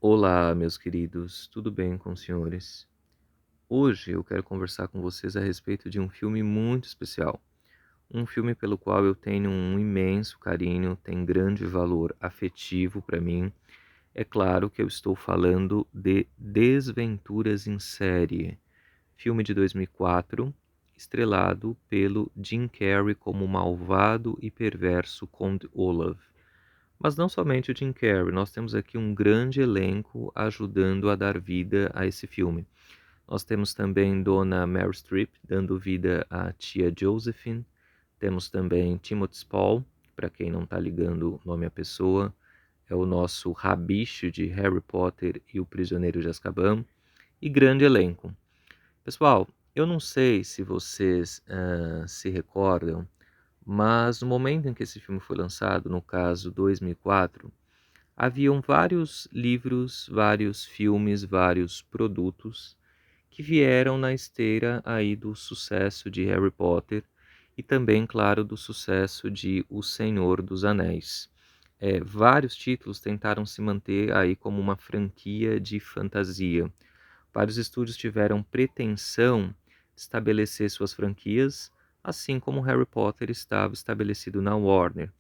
Olá, meus queridos, tudo bem com os senhores? Hoje eu quero conversar com vocês a respeito de um filme muito especial. Um filme pelo qual eu tenho um imenso carinho, tem grande valor afetivo para mim. É claro que eu estou falando de Desventuras em Série, filme de 2004, estrelado pelo Jim Carrey como o malvado e perverso Conde Olaf. Mas não somente o Jim Carrey, nós temos aqui um grande elenco ajudando a dar vida a esse filme. Nós temos também Dona Meryl Streep dando vida à tia Josephine. Temos também Timothy Spall, para quem não está ligando o nome à pessoa, é o nosso rabicho de Harry Potter e o Prisioneiro de Azkaban. E grande elenco. Pessoal, eu não sei se vocês se recordam, mas no momento em que esse filme foi lançado, no caso 2004, haviam vários livros, vários filmes, vários produtos que vieram na esteira aí do sucesso de Harry Potter e também, claro, do sucesso de O Senhor dos Anéis. Vários títulos tentaram se manter aí como uma franquia de fantasia. Vários estúdios tiveram pretensão de estabelecer suas franquias, assim como Harry Potter estava estabelecido na Warner,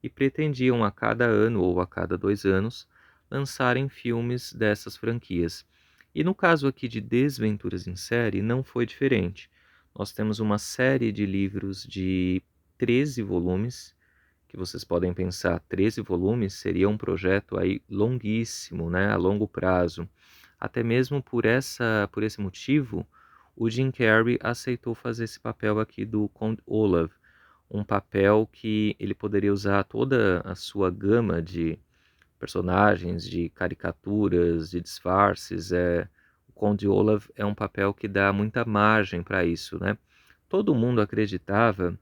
e pretendiam a cada ano ou a cada 2 anos lançarem filmes dessas franquias. E no caso aqui de Desventuras em Série, não foi diferente. Nós temos uma série de livros de 13 volumes, que vocês podem pensar, 13 volumes seria um projeto aí longuíssimo, né, a longo prazo. Até mesmo por esse motivo, o Jim Carrey aceitou fazer esse papel aqui do Conde Olaf, um papel que ele poderia usar toda a sua gama de personagens, de caricaturas, de disfarces. O Conde Olaf é um papel que dá muita margem para isso, né? Todo mundo acreditava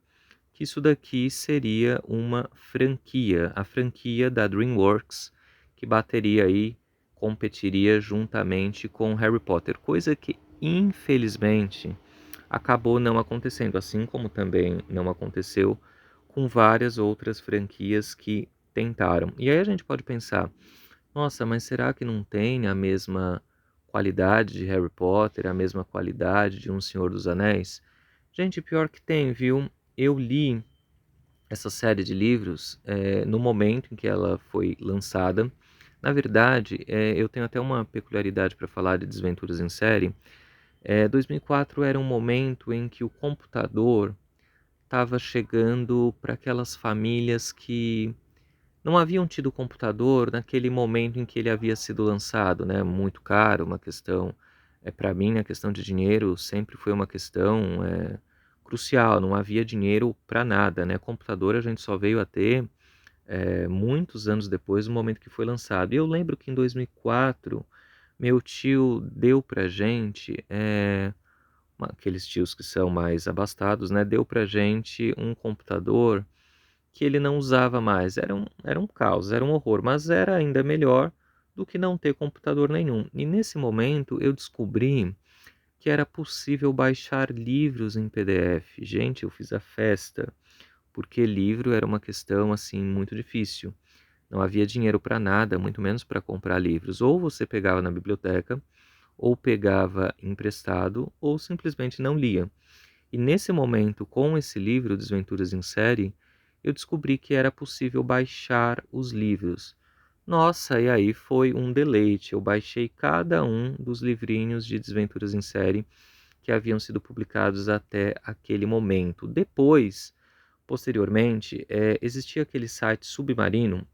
que isso daqui seria uma franquia, a franquia da DreamWorks, que bateria aí, competiria juntamente com Harry Potter, coisa que infelizmente acabou não acontecendo, assim como também não aconteceu com várias outras franquias que tentaram. E aí a gente pode pensar, nossa, mas será que não tem a mesma qualidade de Harry Potter, a mesma qualidade de Um Senhor dos Anéis? Gente, pior que tem, viu? Eu li essa série de livros no momento em que ela foi lançada. Na verdade, eu tenho até uma peculiaridade para falar de Desventuras em Série. 2004 era um momento em que o computador estava chegando para aquelas famílias que não haviam tido computador naquele momento em que ele havia sido lançado, né? Muito caro, uma questão, para mim, a questão de dinheiro sempre foi uma questão crucial, não havia dinheiro para nada, né? Computador a gente só veio a ter muitos anos depois do momento que foi lançado. E eu lembro que em 2004, meu tio deu pra gente, aqueles tios que são mais abastados, né? Deu pra gente um computador que ele não usava mais. Era um caos, era um horror, mas era ainda melhor do que não ter computador nenhum. E nesse momento eu descobri que era possível baixar livros em PDF. Gente, eu fiz a festa, porque livro era uma questão assim muito difícil. Não havia dinheiro para nada, muito menos para comprar livros. Ou você pegava na biblioteca, ou pegava emprestado, ou simplesmente não lia. E nesse momento, com esse livro, Desventuras em Série, eu descobri que era possível baixar os livros. Nossa, e aí foi um deleite. Eu baixei cada um dos livrinhos de Desventuras em Série que haviam sido publicados até aquele momento. Depois, posteriormente, existia aquele site Submarino,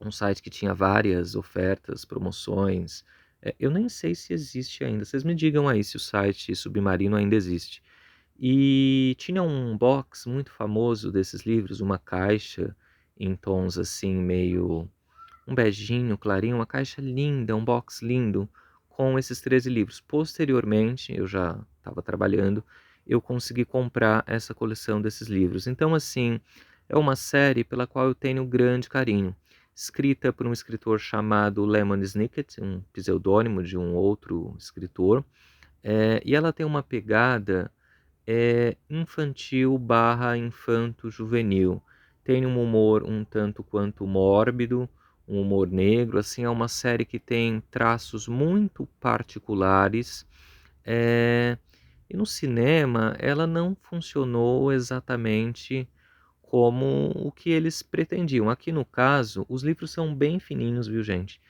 um site que tinha várias ofertas, promoções. Eu nem sei se existe ainda. Vocês me digam aí se o site Submarino ainda existe. E tinha um box muito famoso desses livros, uma caixa em tons assim meio um beijinho clarinho, uma caixa linda, um box lindo com esses 13 livros. Posteriormente, eu já estava trabalhando, eu consegui comprar essa coleção desses livros. Então, assim, é uma série pela qual eu tenho grande carinho. Escrita por um escritor chamado Lemon Snicket, um pseudônimo de um outro escritor, e ela tem uma pegada infantil barra infanto-juvenil. Tem um humor um tanto quanto mórbido, um humor negro, assim, é uma série que tem traços muito particulares, eh, e no cinema ela não funcionou exatamente como o que eles pretendiam. Aqui no caso, os livros são bem fininhos, viu, gente?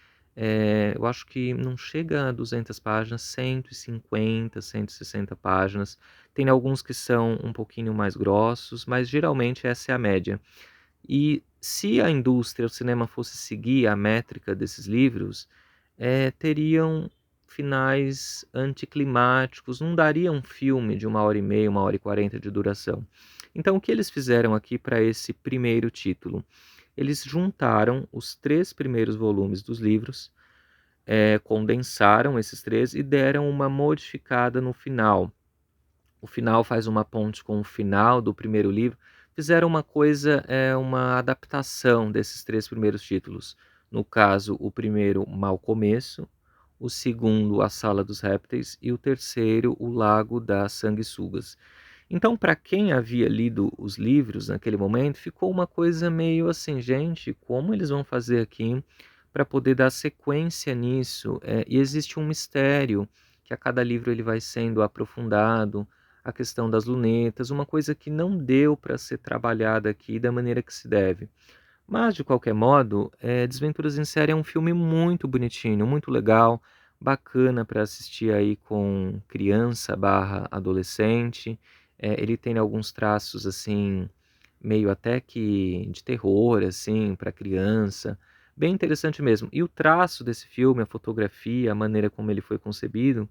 Eu acho que não chega a 200 páginas, 150, 160 páginas. Tem alguns que são um pouquinho mais grossos, mas geralmente essa é a média. E se a indústria, o cinema fosse seguir a métrica desses livros, teriam finais anticlimáticos, não daria um filme de 1h30, 1h40 de duração. Então o que eles fizeram aqui para esse primeiro título? Eles juntaram os 3 primeiros volumes dos livros, condensaram esses 3 e deram uma modificada no final. O final faz uma ponte com o final do primeiro livro. Fizeram uma coisa, uma adaptação desses 3 primeiros títulos. No caso, o primeiro, Mau Começo, o segundo, A Sala dos Répteis e o terceiro, O Lago das Sanguessugas. Então, para quem havia lido os livros naquele momento, ficou uma coisa meio assim: "Gente, como eles vão fazer aqui para poder dar sequência nisso?". E existe um mistério, que a cada livro ele vai sendo aprofundado, a questão das lunetas, uma coisa que não deu para ser trabalhada aqui da maneira que se deve. Mas, de qualquer modo, Desventuras em Série é um filme muito bonitinho, muito legal, bacana para assistir aí com criança/adolescente. Ele tem alguns traços, assim, meio até que de terror, assim, para criança. Bem interessante mesmo. E o traço desse filme, a fotografia, a maneira como ele foi concebido,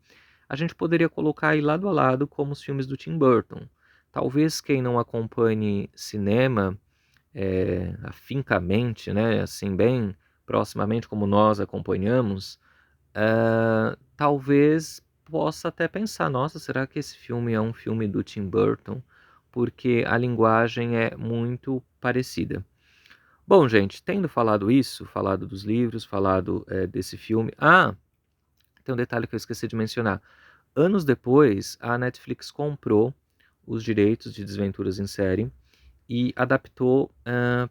a gente poderia colocar aí lado a lado como os filmes do Tim Burton. Talvez quem não acompanhe cinema afincamente, né, assim, bem proximamente como nós acompanhamos, talvez possa até pensar: "Nossa, será que esse filme é um filme do Tim Burton?", porque a linguagem é muito parecida. Bom, gente, tendo falado isso, falado dos livros, falado, desse filme, tem um detalhe que eu esqueci de mencionar. Anos depois, a Netflix comprou os direitos de Desventuras em Série e adaptou,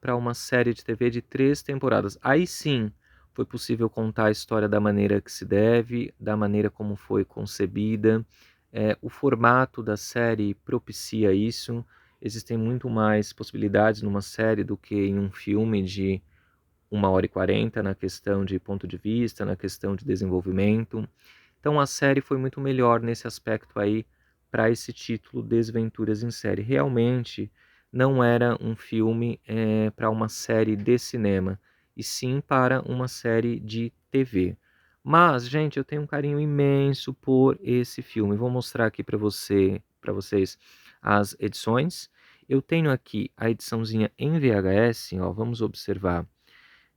para uma série de TV de 3 temporadas. Aí sim, foi possível contar a história da maneira que se deve, da maneira como foi concebida. O formato da série propicia isso. Existem muito mais possibilidades numa série do que em um filme de 1h40 na questão de ponto de vista, na questão de desenvolvimento. Então a série foi muito melhor nesse aspecto aí, para esse título Desventuras em Série. Realmente não era um filme, para uma série de cinema, e sim para uma série de TV. Mas, gente, eu tenho um carinho imenso por esse filme. Vou mostrar aqui para vocês as edições. Eu tenho aqui a ediçãozinha em VHS, ó, vamos observar.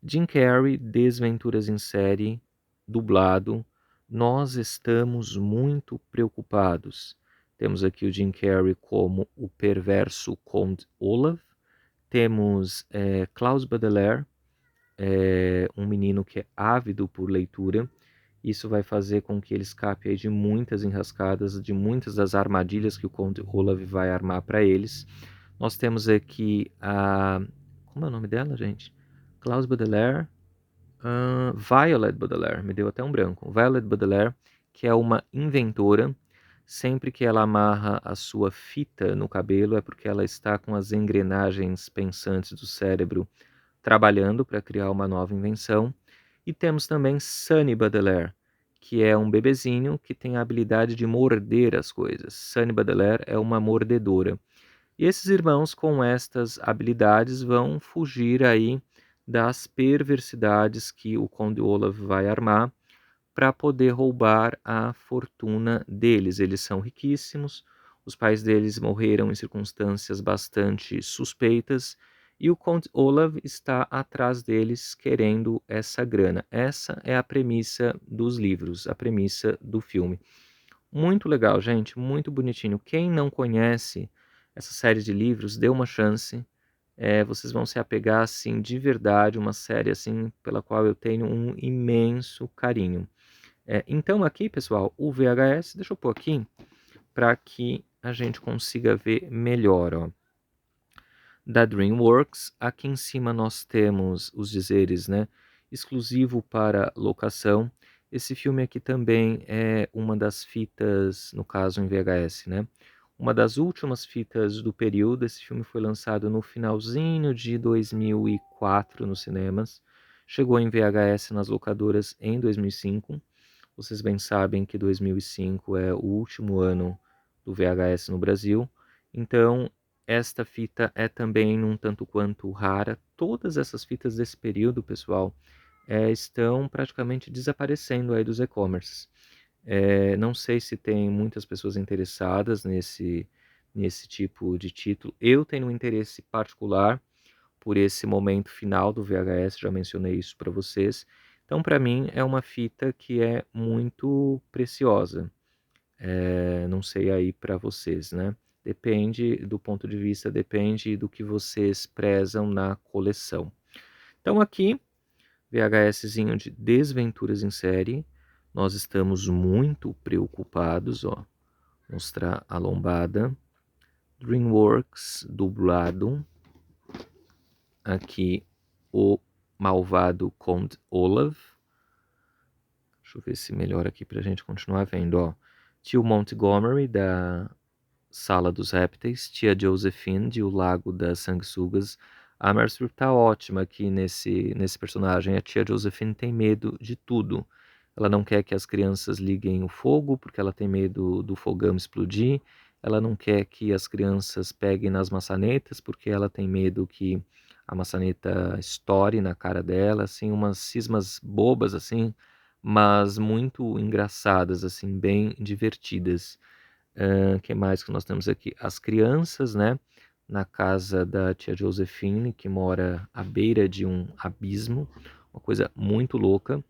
Jim Carrey, Desventuras em Série, dublado. Nós estamos muito preocupados. Temos aqui o Jim Carrey como o perverso Conde Olaf. Temos Klaus Baudelaire, um menino que é ávido por leitura. Isso vai fazer com que ele escape aí de muitas enrascadas, de muitas das armadilhas que o Conde Olaf vai armar para eles. Nós temos aqui a... Como é o nome dela, gente? Klaus Baudelaire, Violet Baudelaire, me deu até um branco. Violet Baudelaire, que é uma inventora. Sempre que ela amarra a sua fita no cabelo é porque ela está com as engrenagens pensantes do cérebro trabalhando para criar uma nova invenção. E temos também Sunny Baudelaire, que é um bebezinho que tem a habilidade de morder as coisas. Sunny Baudelaire é uma mordedora. E esses irmãos, com estas habilidades, vão fugir aí das perversidades que o Conde Olaf vai armar para poder roubar a fortuna deles. Eles são riquíssimos, os pais deles morreram em circunstâncias bastante suspeitas e o Conde Olaf está atrás deles querendo essa grana. Essa é a premissa dos livros, a premissa do filme. Muito legal, gente, muito bonitinho. Quem não conhece essa série de livros, dê uma chance. Vocês vão se apegar, assim, de verdade, uma série, assim, pela qual eu tenho um imenso carinho. Então aqui, pessoal, o VHS, deixa eu pôr aqui, para que a gente consiga ver melhor, ó. Da DreamWorks, aqui em cima nós temos os dizeres, né? exclusivo para locação. Esse filme aqui também é uma das fitas, no caso em VHS, né? Uma das últimas fitas do período. Esse filme foi lançado no finalzinho de 2004 nos cinemas. Chegou em VHS nas locadoras em 2005. Vocês bem sabem que 2005 é o último ano do VHS no Brasil. Então, esta fita é também um tanto quanto rara. Todas essas fitas desse período, pessoal, estão praticamente desaparecendo aí dos e-commerces. Não sei se tem muitas pessoas interessadas nesse tipo de título. Eu tenho um interesse particular por esse momento final do VHS, já mencionei isso para vocês. Então, para mim, é uma fita que é muito preciosa. Não sei aí para vocês, né? Depende do ponto de vista, depende do que vocês prezam na coleção. Então, aqui, VHSzinho de Desventuras em Série. Nós estamos muito preocupados, ó. Mostrar a lombada. DreamWorks dublado. Aqui o malvado Conde Olaf. Deixa eu ver se melhora aqui pra gente continuar vendo, ó. Tio Montgomery, da Sala dos Répteis. Tia Josephine, de O Lago das Sanguessugas. A Meryl Streep tá ótima aqui nesse personagem. A tia Josephine tem medo de tudo. Ela não quer que as crianças liguem o fogo, porque ela tem medo do fogão explodir. Ela não quer que as crianças peguem nas maçanetas, porque ela tem medo que a maçaneta estoure na cara dela, assim, umas cismas bobas, assim, mas muito engraçadas, assim, bem divertidas. Que mais que nós temos aqui? As crianças, né? Na casa da tia Josephine, que mora à beira de um abismo, uma coisa muito louca.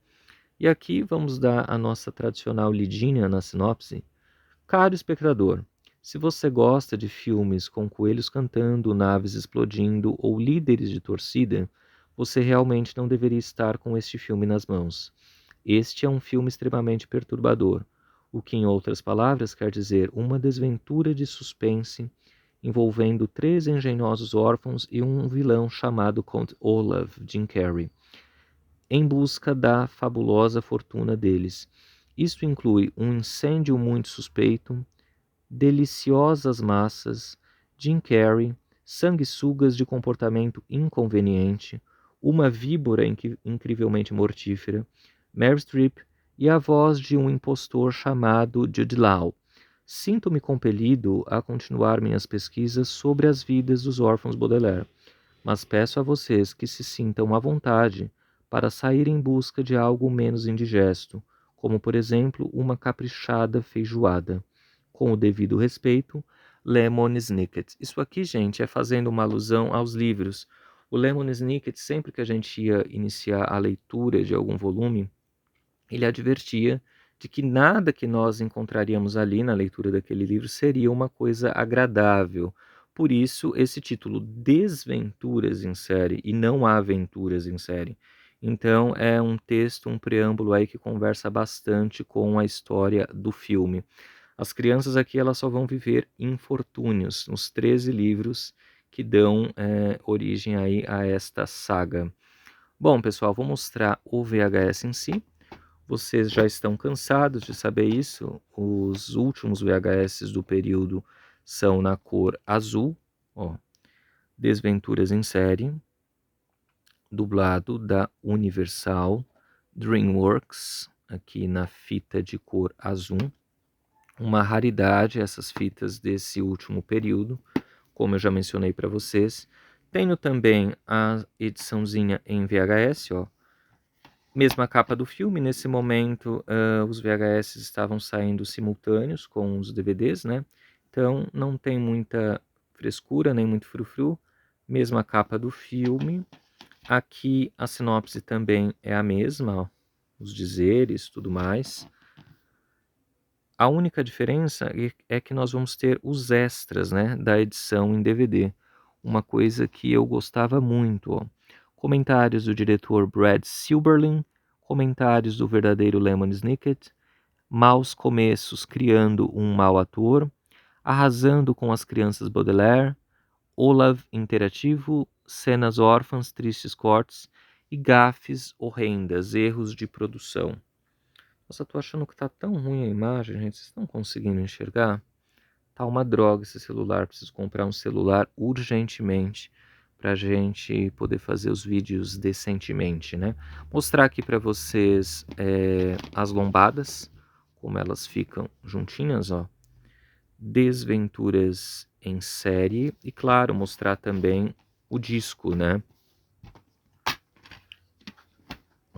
E aqui vamos dar a nossa tradicional lidinha na sinopse. Caro espectador, se você gosta de filmes com coelhos cantando, naves explodindo ou líderes de torcida, você realmente não deveria estar com este filme nas mãos. Este é um filme extremamente perturbador, o que, em outras palavras, quer dizer uma desventura de suspense envolvendo três engenhosos órfãos e um vilão chamado Count Olaf, Jim Carrey, em busca da fabulosa fortuna deles. Isto inclui um incêndio muito suspeito, deliciosas massas, Jim Carrey, sanguessugas de comportamento inconveniente, uma víbora incrivelmente mortífera, Meryl Streep e a voz de um impostor chamado Jude Law. Sinto-me compelido a continuar minhas pesquisas sobre as vidas dos órfãos Baudelaire, mas peço a vocês que se sintam à vontade para sair em busca de algo menos indigesto, como por exemplo uma caprichada feijoada. Com o devido respeito, Lemon Snicket. Isso aqui, gente, é fazendo uma alusão aos livros. O Lemon Snicket, sempre que a gente ia iniciar a leitura de algum volume, ele advertia de que nada que nós encontraríamos ali na leitura daquele livro seria uma coisa agradável. Por isso, esse título, Desventuras em Série, e não Aventuras em Série. Então, é um texto, um preâmbulo aí que conversa bastante com a história do filme. As crianças aqui elas só vão viver infortúnios nos 13 livros que dão origem aí a esta saga. Bom, pessoal, vou mostrar o VHS em si. Vocês já estão cansados de saber isso. Os últimos VHS do período são na cor azul, ó, Desventuras em Série, dublado da Universal DreamWorks, aqui na fita de cor azul. Uma raridade essas fitas desse último período, como eu já mencionei para vocês. Tenho também a ediçãozinha em VHS, ó. Mesma capa do filme, nesse momento os VHS estavam saindo simultâneos com os DVDs, né? Então não tem muita frescura, nem muito frufru. Mesma capa do filme. Aqui a sinopse também é a mesma, ó, os dizeres, tudo mais. A única diferença é que nós vamos ter os extras, né, da edição em DVD. Uma coisa que eu gostava muito, ó. Comentários do diretor Brad Silberling, comentários do verdadeiro Lemon Snicket, maus começos criando um mau ator, arrasando com as crianças Baudelaire, Olaf interativo, cenas órfãs, tristes cortes e gafes horrendas, erros de produção. Nossa, tô achando que tá tão ruim a imagem, gente, vocês estão conseguindo enxergar? Tá uma droga esse celular, preciso comprar um celular urgentemente pra gente poder fazer os vídeos decentemente, né? Mostrar aqui pra vocês as lombadas, como elas ficam juntinhas, ó. Desventuras em série e, claro, mostrar também o disco, né?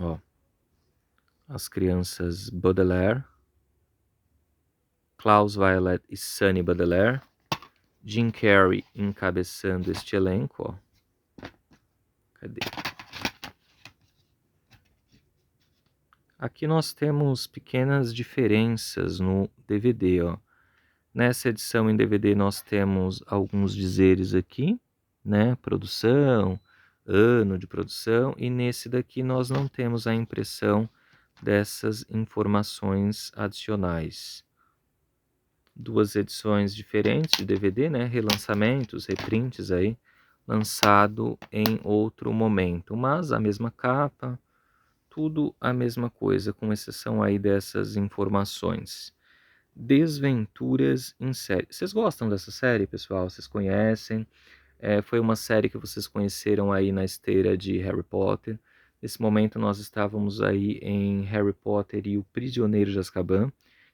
Ó, as crianças Baudelaire, Klaus Violet e Sunny Baudelaire, Jim Carrey encabeçando este elenco, ó. Cadê? Aqui nós temos pequenas diferenças no DVD, ó. Nessa edição em DVD nós temos alguns dizeres aqui, né? Produção, ano de produção, e nesse daqui nós não temos a impressão dessas informações adicionais. Duas edições diferentes de DVD, né? Relançamentos, reprints aí, lançado em outro momento, mas a mesma capa, tudo a mesma coisa, com exceção aí dessas informações. Desventuras em série. Vocês gostam dessa série, pessoal? Vocês conhecem? Foi uma série que vocês conheceram aí na esteira de Harry Potter. Nesse momento nós estávamos aí em Harry Potter e o Prisioneiro de Azkaban,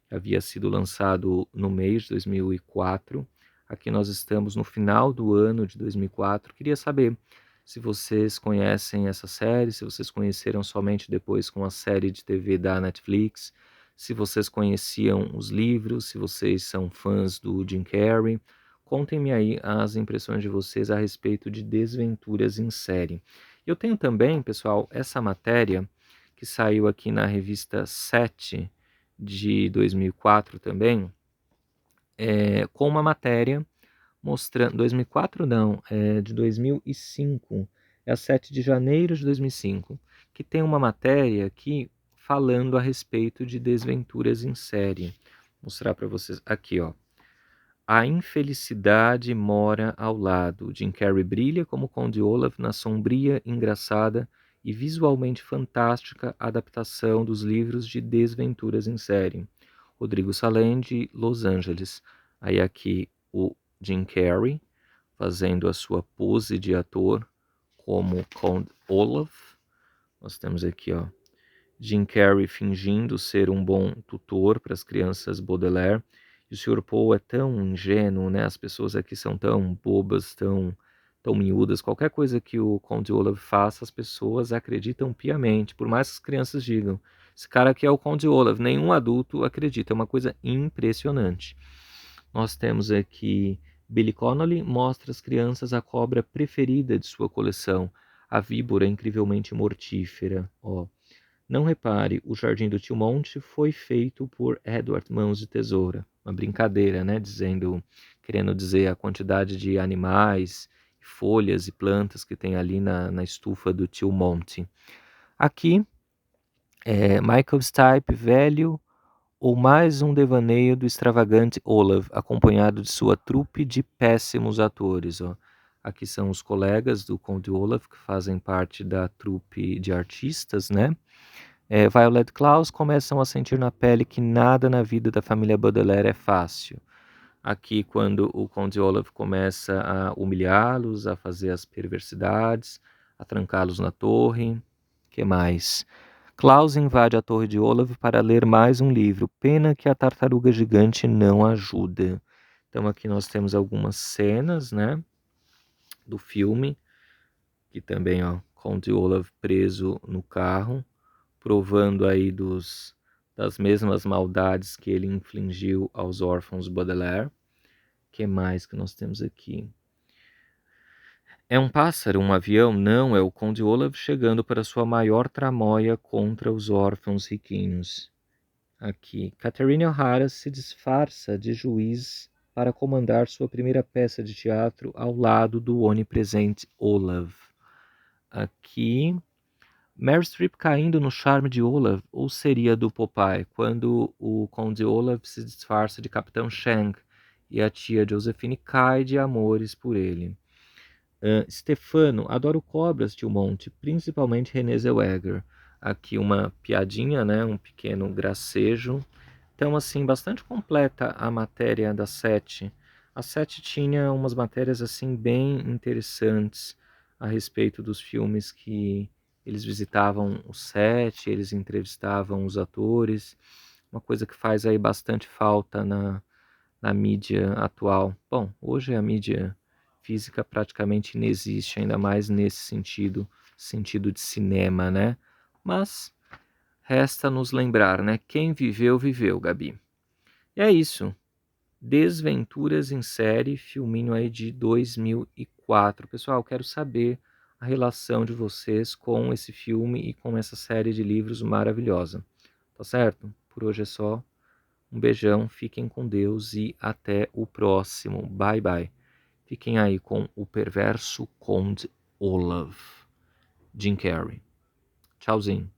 que havia sido lançado no mês de 2004. Aqui nós estamos no final do ano de 2004. Queria saber se vocês conhecem essa série, se vocês conheceram somente depois com a série de TV da Netflix, se vocês conheciam os livros, se vocês são fãs do Jim Carrey. Contem-me aí as impressões de vocês a respeito de Desventuras em Série. Eu tenho também, pessoal, essa matéria que saiu aqui na revista 7 de 2004 também, com uma matéria mostrando... 2004 não, é de 2005, é a 7 de janeiro de 2005, que tem uma matéria aqui falando a respeito de Desventuras em Série. Vou mostrar para vocês aqui, ó. A infelicidade mora ao lado. Jim Carrey brilha como Conde Olaf na sombria, engraçada e visualmente fantástica adaptação dos livros de Desventuras em Série. Rodrigo Salem, de Los Angeles. Aí aqui o Jim Carrey fazendo a sua pose de ator como Conde Olaf. Nós temos aqui, ó, Jim Carrey fingindo ser um bom tutor para as crianças Baudelaire. E o Sr. Poe é tão ingênuo, né? As pessoas aqui são tão bobas, tão miúdas. Qualquer coisa que o Conde Olaf faça, as pessoas acreditam piamente, por mais que as crianças digam. Esse cara aqui é o Conde Olaf, nenhum adulto acredita, é uma coisa impressionante. Nós temos aqui Billy Connolly mostra às crianças a cobra preferida de sua coleção, a víbora incrivelmente mortífera. Ó. Não repare, o Jardim do Tio Monte foi feito por Edward Mãos de Tesoura. Uma brincadeira, né? Querendo dizer a quantidade de animais, folhas e plantas que tem ali na estufa do Tio Monte. Aqui, Michael Stipe, velho, ou mais um devaneio do extravagante Olaf, acompanhado de sua trupe de péssimos atores. Ó. Aqui são os colegas do Conde Olaf, que fazem parte da trupe de artistas, né? Violet e Klaus começam a sentir na pele que nada na vida da família Baudelaire é fácil. Aqui, quando o Conde Olaf começa a humilhá-los, a fazer as perversidades, a trancá-los na torre. Que mais? Klaus invade a torre de Olaf para ler mais um livro. Pena que a tartaruga gigante não ajuda. Então aqui nós temos algumas cenas, né, do filme, que também, ó, Conde Olaf preso no carro, provando aí das mesmas maldades que ele infligiu aos órfãos Baudelaire. Que mais que nós temos aqui? É um pássaro, um avião? Não, é o Conde Olaf chegando para sua maior tramóia contra os órfãos riquinhos. Aqui, Catherine O'Hara se disfarça de juiz para comandar sua primeira peça de teatro ao lado do onipresente Olaf. Aqui, Meryl Streep caindo no charme de Olaf, ou seria do Popeye, quando o Conde Olaf se disfarça de Capitão Shank e a tia Josephine cai de amores por ele. Stefano, adoro cobras, tio Monte, principalmente Renée Zellweger. Aqui uma piadinha, né? Um pequeno gracejo. Então, assim, bastante completa a matéria da Sete. A Sete tinha umas matérias, assim, bem interessantes a respeito dos filmes que eles visitavam o set, eles entrevistavam os atores. Uma coisa que faz aí bastante falta na mídia atual. Bom, hoje a mídia física praticamente inexiste, ainda mais nesse sentido de cinema, né? Mas resta nos lembrar, né? Quem viveu, viveu, Gabi. E é isso. Desventuras em Série, filminho aí de 2004. Pessoal, quero saber a relação de vocês com esse filme e com essa série de livros maravilhosa. Tá certo? Por hoje é só. Um beijão, fiquem com Deus e até o próximo. Bye bye. Fiquem aí com o perverso Conde Olaf. Jim Carrey. Tchauzinho.